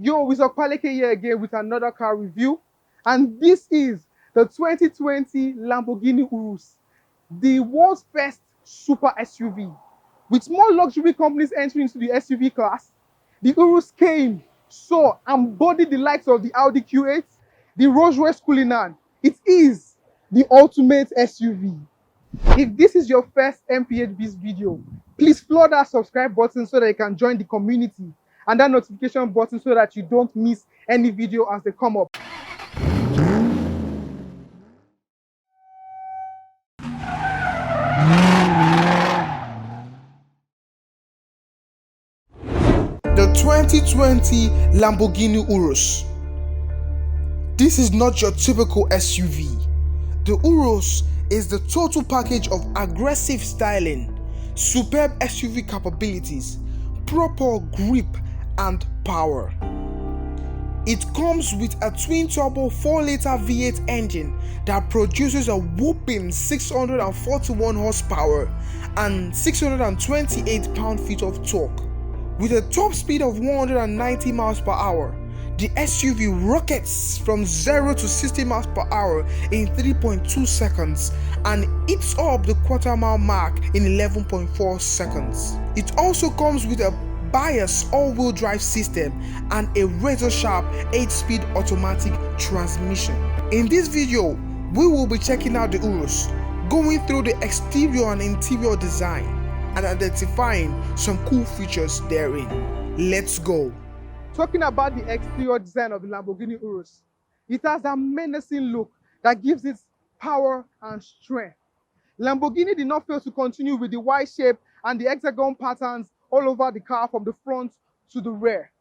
Yo, it's Okpaleke here again with another car review. And this is the 2020 Lamborghini Urus, the world's first super SUV. With more luxury companies entering into the SUV class, the Urus came, saw, and bodied the likes of the Audi Q8, the Rolls-Royce Cullinan. It is the ultimate SUV. If this is your first MPHB's video, please flood that subscribe button so that you can join the community and that notification button so that you don't miss any video as they come up. The 2020 Lamborghini Urus. This is not your typical SUV. The Urus is the total package of aggressive styling, superb SUV capabilities, proper grip and power. It comes with a twin-turbo 4-liter V8 engine that produces a whopping 641 horsepower and 628 pound-feet of torque. With a top speed of 190 miles per hour, the SUV rockets from 0 to 60 miles per hour in 3.2 seconds and eats up the quarter-mile mark in 11.4 seconds. It also comes with a bias all-wheel drive system and a razor-sharp 8-speed automatic transmission. In this video, we will be checking out the Urus, going through the exterior and interior design, and identifying some cool features therein. Let's go. Talking about the exterior design of the Lamborghini Urus, it has a menacing look that gives it power and strength. Lamborghini did not fail to continue with the Y shape and the hexagon patterns all over the car from the front to the rear.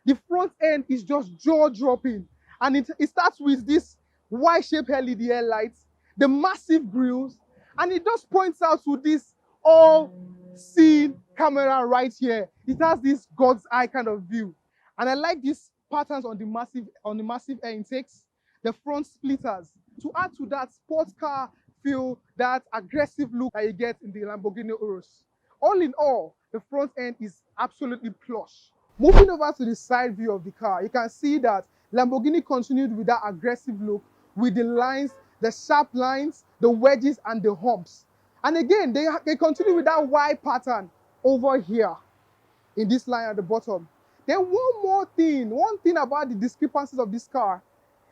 The front end is just jaw-dropping, and it starts with this Y-shaped LED headlights, the massive grills, and it just points out to this all-seeing camera right here. It has this God's eye kind of view. And I like these patterns on the massive air intakes, the front splitters, to add to that sports car feel, that aggressive look that you get in the Lamborghini Urus. All in all, the front end is absolutely plush. Moving over to the side view of the car, you can see that Lamborghini continued with that aggressive look with the lines, the sharp lines, the wedges, and the humps. And again, they continue with that Y pattern over here in this line at the bottom. Then one thing about the discrepancies of this car,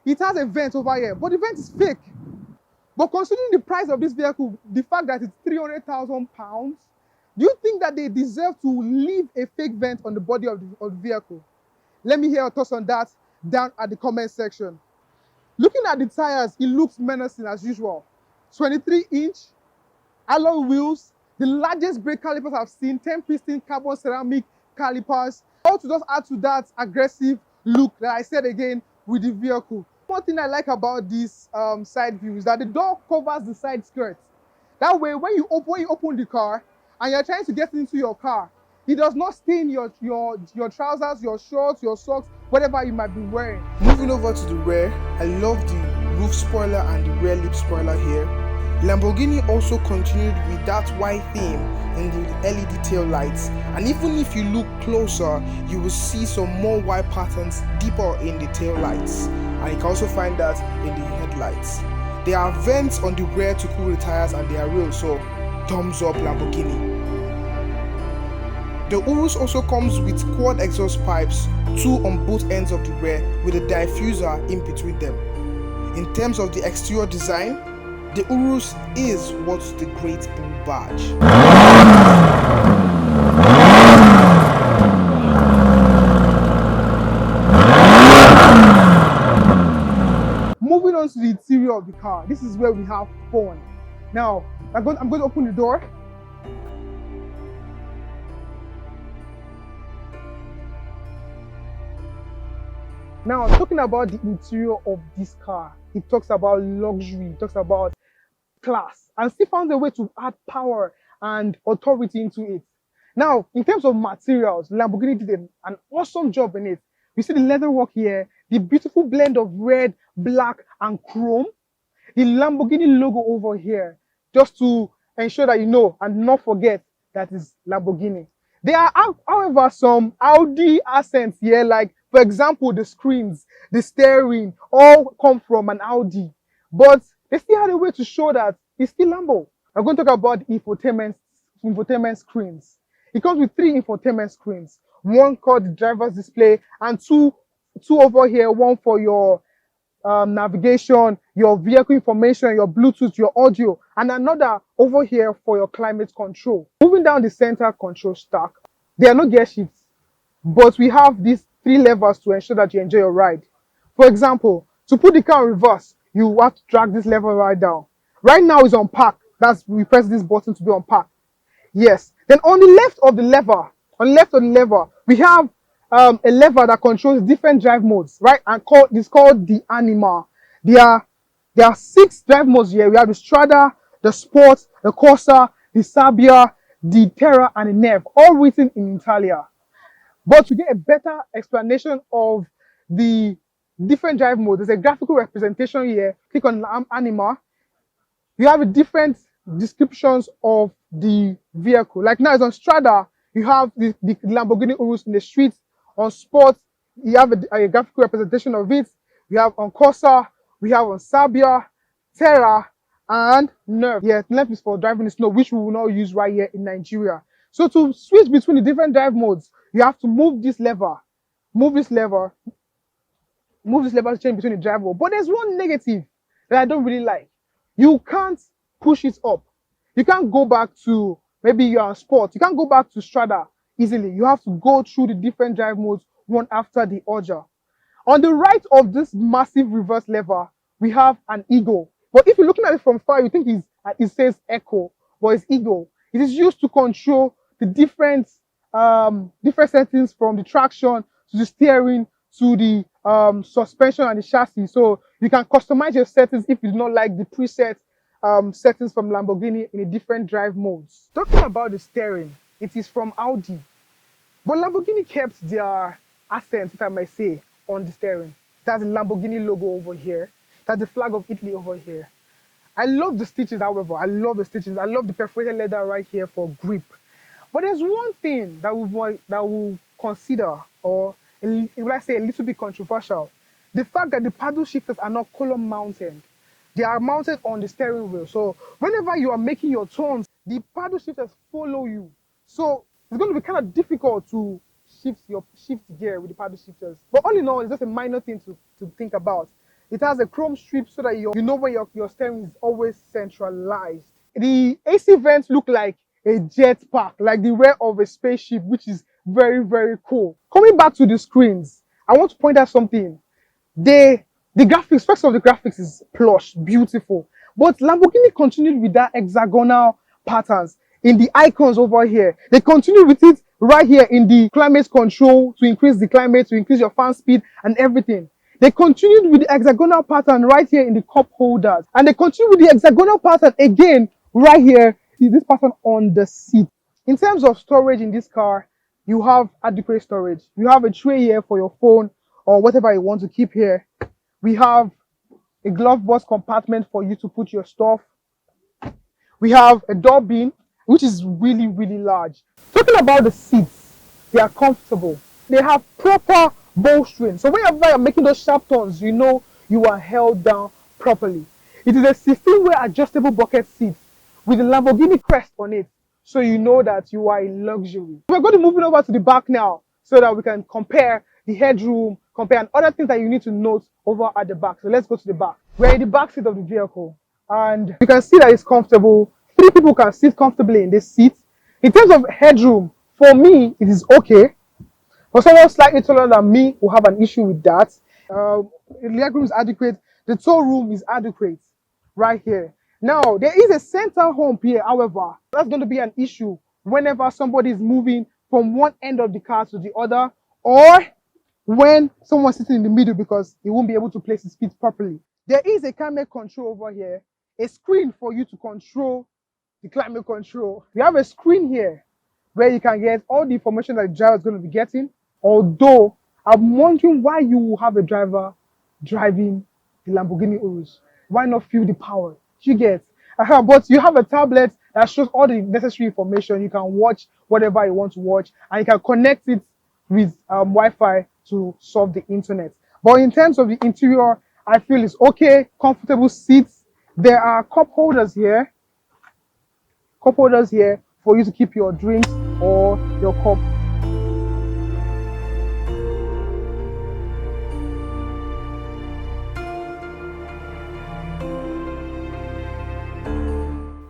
it has a vent over here, but the vent is fake. But considering the price of this vehicle, the fact that it's 300,000 pounds, do you think that they deserve to leave a fake vent on the body of the vehicle? Let me hear your thoughts on that down at the comment section. Looking at the tires, it looks menacing as usual. 23-inch alloy wheels, the largest brake calipers I've seen, 10-piston carbon ceramic calipers, all to just add to that aggressive look that I said again with the vehicle. One thing I like about this side view is that the door covers the side skirt. That way, when you open the car and you're trying to get into your car, it does not stain your trousers, your shorts, your socks, whatever you might be wearing. Moving over to the rear, I love the roof spoiler and the rear lip spoiler here. Lamborghini also continued with that white theme in the LED tail lights, and even if you look closer, you will see some more white patterns deeper in the tail lights, and you can also find that in the headlights. There are vents on the rear to cool the tires, and they are real, so thumbs up Lamborghini. The Urus also comes with quad exhaust pipes, 2 on both ends of the rear with a diffuser in between them. In terms of the exterior design, the Urus is what's the Great Bull Badge. Moving on to the interior of the car, this is where we have fun. Now, I'm going to open the door. Now, talking about the interior of this car, it talks about luxury, it talks about class, and still found a way to add power and authority into it. Now, in terms of materials, Lamborghini did an awesome job in it. You see the leatherwork here, the beautiful blend of red, black, and chrome, the Lamborghini logo over here, just to ensure that you know and not forget that is Lamborghini. There are, however, some Audi accents here, like For example, the screens, the steering, all come from an Audi. But they still had a way to show that it's still Lambo. I'm going to talk about infotainment screens. It comes with three infotainment screens. One called the driver's display and two over here, one for your navigation, your vehicle information, your Bluetooth, your audio, and another over here for your climate control. Moving down the center control stack, there are no gear shifts, but we have these three levers to ensure that you enjoy your ride. For example, to put the car in reverse, you have to drag this lever right down. Right now it's on park. That's we press this button to be on park. Yes. Then on the left of the lever, we have a lever that controls different drive modes, right? And it's called the Anima. There are six drive modes here. We have the Strada, the Sport, the Corsa, the Sabia, the Terra, and the Nev, all written in Italian. But to get a better explanation of the different drive modes, there's a graphical representation here. Click on Anima. You have a different descriptions of the vehicle. Like now it's on Strada, you have the Lamborghini Urus in the streets. On Sport, you have a graphical representation of it. We have on Corsa, we have on Sabia, Terra, and Nerve. Yeah, Nerve is for driving in snow, which we will not use right here in Nigeria. So to switch between the different drive modes, you have to move this lever, move this lever to change between the drive mode. But there's one negative that I don't really like. You can't push it up. You can't go back to, maybe you're on Sport, you can't go back to Strada easily. You have to go through the different drive modes one after the other. On the right of this massive reverse lever, we have an Eagle. But if you're looking at it from far, you think it says Echo, but it's Eagle. It is used to control the different settings, from the traction to the steering to the suspension and the chassis. So you can customize your settings if you do not like the preset settings from Lamborghini in the different drive modes. Talking about the steering, it is from Audi. But Lamborghini kept their accent, if I may say, on the steering. That's the Lamborghini logo over here. That's the flag of Italy over here. I love the stitches, however. I love the stitches. I love the perforated leather right here for grip. But there's one thing that we'll consider, or let's say a little bit controversial. The fact that the paddle shifters are not column mounted. They are mounted on the steering wheel. So whenever you are making your turns, the paddle shifters follow you. So it's going to be kind of difficult to shift gear with the paddle shifters. But all in all, it's just a minor thing to think about. It has a chrome strip so that you know where your steering is always centralized. The AC vents look like a jet pack, like the rear of a spaceship, which is very, very cool. Coming back to the screens, I want to point out something. The graphics, first of all, the graphics is plush, beautiful. But Lamborghini continued with that hexagonal patterns in the icons over here. They continue with it right here in the climate control to increase the climate, to increase your fan speed and everything. They continued with the hexagonal pattern right here in the cup holders. And they continue with the hexagonal pattern again right here. See this pattern on the seat. In terms of storage in this car, you have adequate storage. You have a tray here for your phone or whatever you want to keep here. We have a glove box compartment for you to put your stuff. We have a door bin, which is really, really large. Talking about the seats, they are comfortable. They have proper bolstering. So whenever you're making those sharp turns, you know you are held down properly. It is a 16-way adjustable bucket seat with a Lamborghini crest on it. So you know that you are in luxury. We're going to move it over to the back now so that we can compare the headroom, and other things that you need to note over at the back. So let's go to the back. We're in the back seat of the vehicle and you can see that it's comfortable. 3 people can sit comfortably in this seat. In terms of headroom, for me, it is okay. For someone slightly taller than me who have an issue with that, the leg room is adequate. The toe room is adequate right here. Now, there is a center hump here, however. That's going to be an issue whenever somebody is moving from one end of the car to the other, or when someone's sitting in the middle because he won't be able to place his feet properly. There is a climate control over here, a screen for you to control the climate control. We have a screen here where you can get all the information that the driver is going to be getting. Although, I'm wondering why you will have a driver driving the Lamborghini Urus. Why not feel the power? You get. But you have a tablet that shows all the necessary information. You can watch whatever you want to watch, and you can connect it with Wi-Fi to surf the internet. But in terms of the interior, I feel it's okay. Comfortable seats. There are cup holders here for you to keep your drinks or your cup.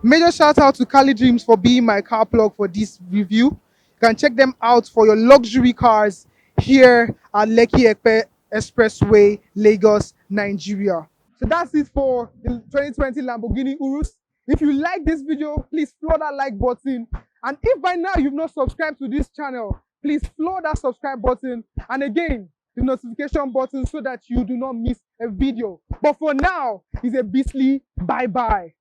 Major shout out to Cali Dreams for being my car plug for this review. You can check them out for your luxury cars here at Lekki Epe Expressway, Lagos, Nigeria. So that's it for the 2020 Lamborghini Urus. If you like this video, please floor that like button. And if by now you've not subscribed to this channel, please floor that subscribe button. And again, the notification button so that you do not miss a video. But for now, it's a beastly bye-bye.